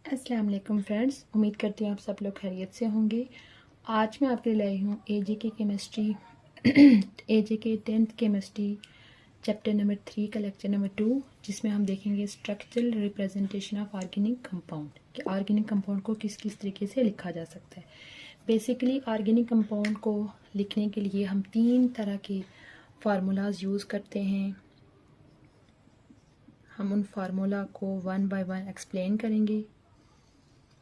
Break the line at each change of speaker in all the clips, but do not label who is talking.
अस्सलाम वालेकुम फ्रेंड्स, उम्मीद करती हूँ आप सब लोग खैरियत से होंगे। आज मैं आपके लिए लाई हूँ AJK chemistry AJK 10th chemistry chapter number 3 का लेक्चर नंबर 2, जिसमें हम देखेंगे structural representation of organic compound कि ऑर्गेनिक कंपाउंड को किस किस तरीके से लिखा जा सकता है। बेसिकली ऑर्गेनिक कंपाउंड को लिखने के लिए हम 3 तरह के फार्मूलाज यूज़ करते हैं। हम उन फार्मूला को वन बाय वन एक्सप्लेन करेंगे।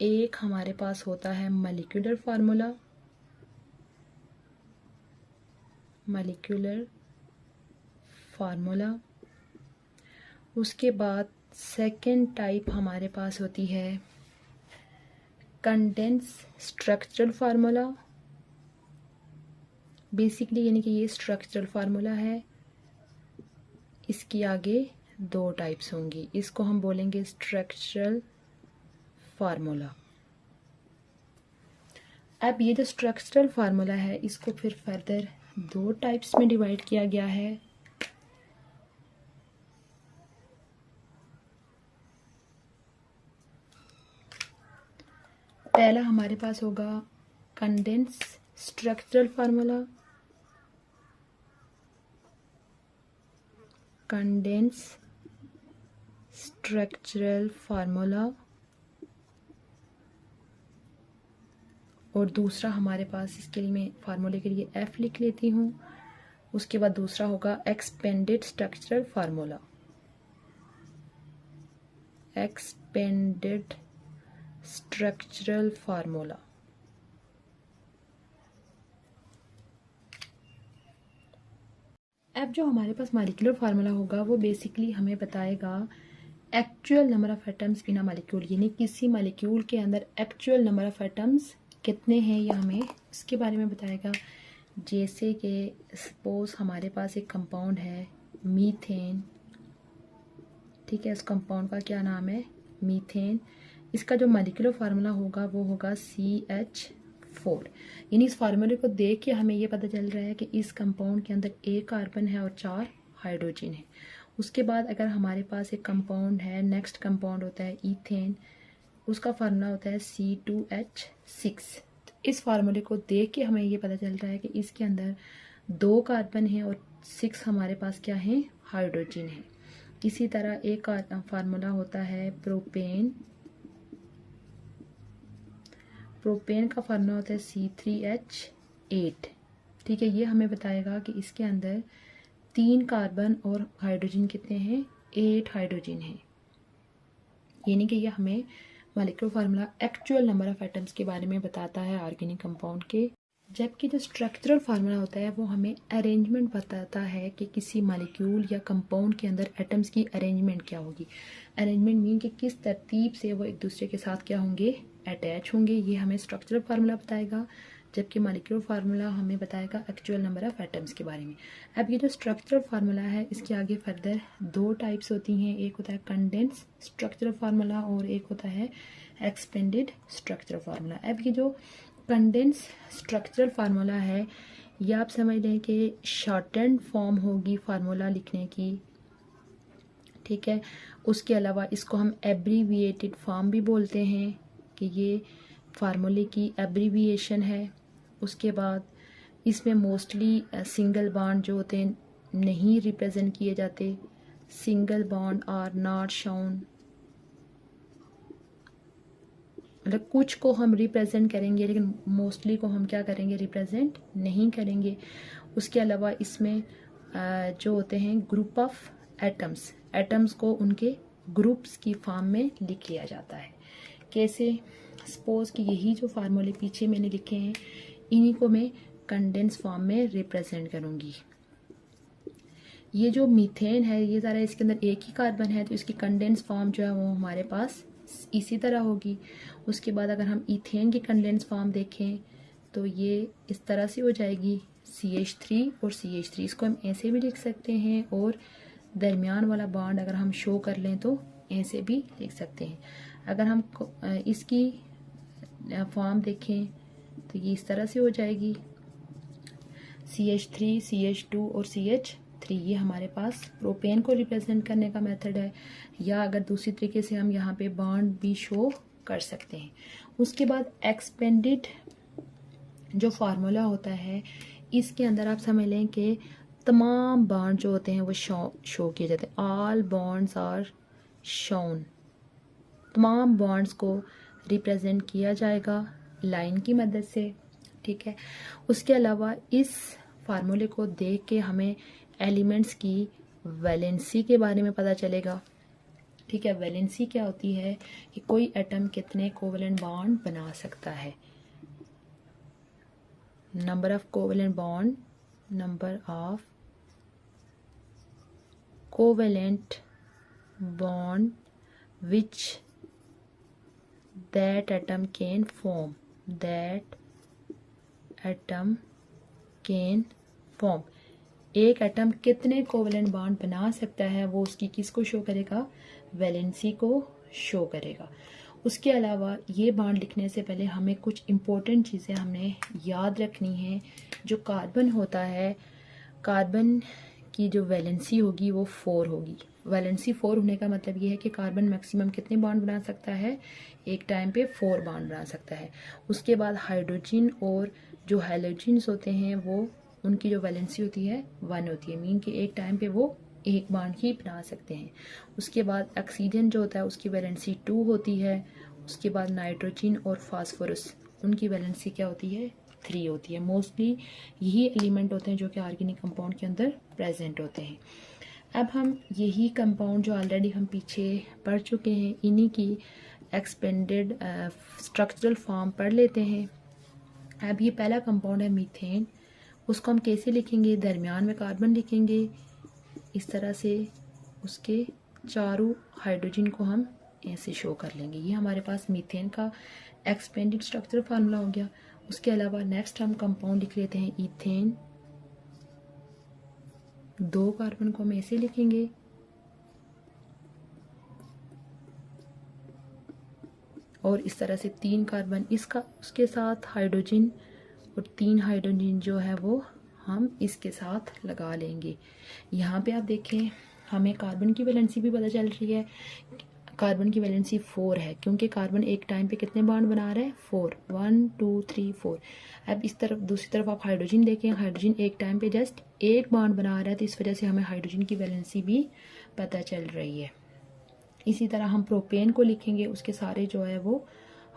एक हमारे पास होता है मॉलिक्यूलर फार्मूला। उसके बाद सेकंड टाइप हमारे पास होती है कंडेंस स्ट्रक्चरल फार्मूला। बेसिकली यानी कि ये स्ट्रक्चरल फार्मूला है। इसकी आगे 2 टाइप्स होंगी, इसको हम बोलेंगे स्ट्रक्चरल फार्मूला। अब ये जो स्ट्रक्चरल फार्मूला है इसको फिर फर्दर 2 टाइप्स में डिवाइड किया गया है। पहला हमारे पास होगा कंडेंस स्ट्रक्चरल फार्मूला। और दूसरा हमारे पास, इसके लिए मैं फार्मूले के लिए F लिख लेती हूँ। उसके बाद दूसरा होगा एक्सपेंडेड स्ट्रक्चरल फार्मूला। अब जो हमारे पास मॉलिक्यूलर फार्मूला होगा वो बेसिकली हमें बताएगा actual number of atoms in a molecule, यानी किसी मॉलिक्यूल के अंदर एक्चुअल नंबर ऑफ एटम्स कितने हैं ये हमें इसके बारे में बताएगा। जैसे कि सपोज हमारे पास एक कंपाउंड है मीथेन, ठीक है, इस कंपाउंड का क्या नाम है मीथेन। इसका जो मॉलिक्यूलर फार्मूला होगा वो होगा CH4। यानी इस फार्मूले को देख के हमें ये पता चल रहा है कि इस कंपाउंड के अंदर 1 कार्बन है और 4 हाइड्रोजन है। उसके बाद अगर हमारे पास एक कंपाउंड है, नेक्स्ट कंपाउंड होता है ईथेन, उसका फार्मूला होता है C2H6। तो इस फार्मूले को देख के हमें ये पता चल रहा है कि इसके अंदर 2 कार्बन है और 6 हमारे पास क्या है हाइड्रोजन है। इसी तरह एक फार्मूला होता है प्रोपेन का फार्मूला होता है C3H8। ठीक है, ये हमें बताएगा कि इसके अंदर 3 कार्बन और हाइड्रोजन कितने हैं 8 हाइड्रोजन है। यानी कि ये हमें molecular formula actual number of atoms के बारे में बताता है ऑर्गेनिक कंपाउंड के। जबकि जो स्ट्रक्चरल फार्मूला होता है वो हमें अरेंजमेंट बताता है कि किसी मॉलिक्यूल या कंपाउंड के अंदर एटम्स की अरेंजमेंट क्या होगी। अरेंजमेंट मीन कि किस तरतीब से वो एक दूसरे के साथ क्या होंगे अटैच होंगे, ये हमें स्ट्रक्चरल फार्मूला बताएगा। जबकि मॉलिक्यूलर फार्मूला हमें बताएगा एक्चुअल नंबर ऑफ एटम्स के बारे में। अब ये जो स्ट्रक्चरल फार्मूला है इसके आगे फर्दर 2 टाइप्स होती हैं, एक होता है कंडेंस स्ट्रक्चरल फार्मूला और एक होता है एक्सपेंडेड स्ट्रक्चरल फार्मूला। अब ये जो कंडेंस स्ट्रक्चरल फार्मूला है ये आप समझ लें कि शॉर्टेंड फॉर्म होगी फार्मूला लिखने की, ठीक है। उसके अलावा इसको हम एब्रीविएटेड फॉर्म भी बोलते हैं कि ये फार्मूले की एब्रीविएशन है। उसके बाद इसमें मोस्टली सिंगल बॉन्ड जो होते हैं नहीं रिप्रेजेंट किए जाते, single bond are not shown. मतलब कुछ को हम रिप्रेजेंट करेंगे लेकिन मोस्टली को हम क्या करेंगे रिप्रेजेंट नहीं करेंगे। उसके अलावा इसमें जो होते हैं ग्रुप ऑफ एटम्स को उनके ग्रुप्स की फॉर्म में लिख लिया जाता है। कैसे, सपोज कि यही जो फार्मूले पीछे मैंने लिखे हैं इन्हीं को मैं कंडेंस फॉर्म में रिप्रेजेंट करूँगी। ये जो मीथेन है ये ज़रा इसके अंदर 1 ही कार्बन है तो इसकी कंडेंस फॉर्म जो है वो हमारे पास इसी तरह होगी। उसके बाद अगर हम ईथेन की कंडेंस फॉर्म देखें तो ये इस तरह से हो जाएगी CH3 और CH3। इसको हम ऐसे भी लिख सकते हैं और दरमियान वाला बॉन्ड अगर हम शो कर लें तो ऐसे भी लिख सकते हैं। अगर हम इसकी फॉर्म देखें तो ये इस तरह से हो जाएगी CH3 CH2 और CH3। ये हमारे पास प्रोपेन को रिप्रेजेंट करने का मेथड है। या अगर दूसरी तरीके से हम यहाँ पे बॉन्ड भी शो कर सकते हैं। उसके बाद एक्सपेंडेड जो फार्मूला होता है, इसके अंदर आप समझ लें कि तमाम बॉन्ड जो होते हैं वो शो किए जाते हैं। ऑल बॉन्ड्स आर शोन, तमाम बॉन्ड्स को रिप्रेजेंट किया जाएगा लाइन की मदद से, ठीक है। उसके अलावा इस फार्मूले को देख के हमें एलिमेंट्स की वैलेंसी के बारे में पता चलेगा, ठीक है। वैलेंसी क्या होती है कि कोई एटम कितने कोवेलेंट बॉन्ड बना सकता है। Number of covalent bond, number of covalent bond which that atom can form, that atom can form। एक एटम कितने कोवेलेंट बॉन्ड बना सकता है वो उसकी किसको शो करेगा, वैलेंसी को शो करेगा। उसके अलावा ये बॉन्ड लिखने से पहले हमें कुछ इम्पोर्टेंट चीज़ें हमने याद रखनी है। जो कार्बन होता है, कार्बन की जो वैलेंसी होगी वो 4 होगी। वैलेंसी 4 होने का मतलब ये है कि कार्बन मैक्सिमम कितने बॉन्ड बना सकता है, एक टाइम पे 4 बॉन्ड बना सकता है। उसके बाद हाइड्रोजन और जो हैलोजन्स होते हैं वो उनकी जो वैलेंसी होती है 1 होती है, मीन कि एक टाइम पे वो एक बॉन्ड ही बना सकते हैं। उसके बाद ऑक्सीजन जो होता है उसकी वैलेंसी 2 होती है। उसके बाद नाइट्रोजन और फास्फोरस, उनकी वैलेंसी क्या होती है, 3 होती है। मोस्टली यही एलिमेंट होते हैं जो कि ऑर्गेनिक कंपाउंड के अंदर प्रेजेंट होते हैं। अब हम यही कंपाउंड जो ऑलरेडी हम पीछे पढ़ चुके हैं, इन्हीं की एक्सपेंडेड स्ट्रक्चरल फॉर्म पढ़ लेते हैं। अब ये पहला कंपाउंड है मीथेन, उसको हम कैसे लिखेंगे, दरमियान में कार्बन लिखेंगे इस तरह से, उसके चारों हाइड्रोजन को हम ऐसे शो कर लेंगे। ये हमारे पास मीथेन का एक्सपेंडेड स्ट्रक्चरल फार्मूला हो गया। उसके अलावा नेक्स्ट हम कंपाउंड लिख लेते हैं ईथेन, 2 कार्बन को हम ऐसे लिखेंगे, और इस तरह से 3 कार्बन इसका उसके साथ हाइड्रोजन, और 3 हाइड्रोजन जो है वो हम इसके साथ लगा लेंगे। यहाँ पे आप देखें हमें कार्बन की वैलेंसी भी पता चल रही है। कार्बन की वैलेंसी 4 है क्योंकि कार्बन एक टाइम पे कितने बॉन्ड बना रहा है, 4, 1 2 3 4। अब इस तरफ दूसरी तरफ आप हाइड्रोजन देखें, हाइड्रोजन एक टाइम पे जस्ट एक बॉन्ड बना रहा है, तो इस वजह से हमें हाइड्रोजन की वैलेंसी भी पता चल रही है। इसी तरह हम प्रोपेन को लिखेंगे, उसके सारे जो है वो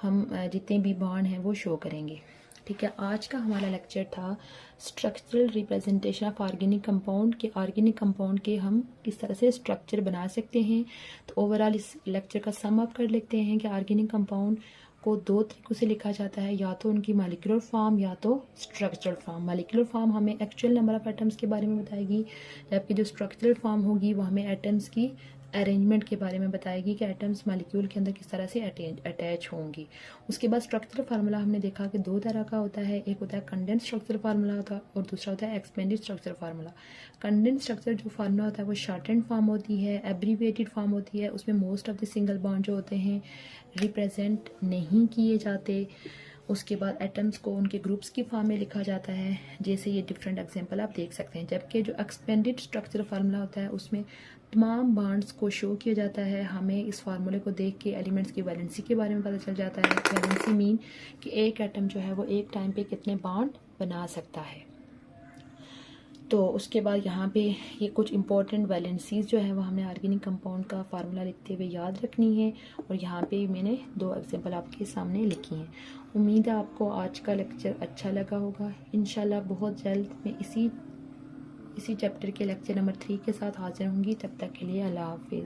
हम जितने भी बॉन्ड हैं वो शो करेंगे, ठीक है। आज का हमारा लेक्चर था structural representation of organic compound के, ऑर्गेनिक कंपाउंड के हम किस तरह से स्ट्रक्चर बना सकते हैं। तो ओवरऑल इस लेक्चर का सम अप कर लेते हैं कि ऑर्गेनिक कंपाउंड को 2 तरीक़ों से लिखा जाता है, या तो उनकी मॉलिक्यूलर फॉर्म या तो स्ट्रक्चरल फॉर्म। मॉलिक्यूलर फॉर्म हमें एक्चुअल नंबर ऑफ एटम्स के बारे में बताएगी, जबकि जो स्ट्रक्चरल फॉर्म होगी वो हमें एटम्स की अरेंजमेंट के बारे में बताएगी कि एटम्स मॉलिक्यूल के अंदर किस तरह से अटैच होंगी। उसके बाद स्ट्रक्चरल फार्मूला हमने देखा कि 2 तरह का होता है, एक होता है कंडेंस स्ट्रक्चरल फार्मूला होता है और दूसरा होता है expanded structural formula. Condense structure जो फार्मूला होता है वो शॉर्टेंड फॉर्म होती है, एब्रीविएटेड फॉर्म होती है, उसमें most of the single bond जो होते हैं रिप्रेजेंट नहीं किए जाते। उसके बाद एटम्स को उनके ग्रुप्स की फॉर्म में लिखा जाता है, जैसे ये डिफरेंट एग्जांपल आप देख सकते हैं। जबकि जो एक्सपेंडेड स्ट्रक्चरल फार्मूला होता है उसमें तमाम बॉन्ड्स को शो किया जाता है। हमें इस फार्मूले को देख के एलिमेंट्स की वैलेंसी के बारे में पता चल जाता है। वैलेंसी मीन कि एक एटम जो है वो एक टाइम पे कितने बॉन्ड बना सकता है। तो उसके बाद यहाँ पे ये कुछ इंपॉर्टेंट वैलेंसीज जो है वो हमने ऑर्गेनिक कंपाउंड का फार्मूला लिखते हुए याद रखनी है, और यहाँ पे मैंने 2 एग्जांपल आपके सामने लिखी हैं। उम्मीद है आपको आज का लेक्चर अच्छा लगा होगा। इंशाल्लाह बहुत जल्द मैं इसी चैप्टर के लेक्चर नंबर 3 के साथ हाजिर होंगी। तब तक के लिए अल्लाह हाफिज़।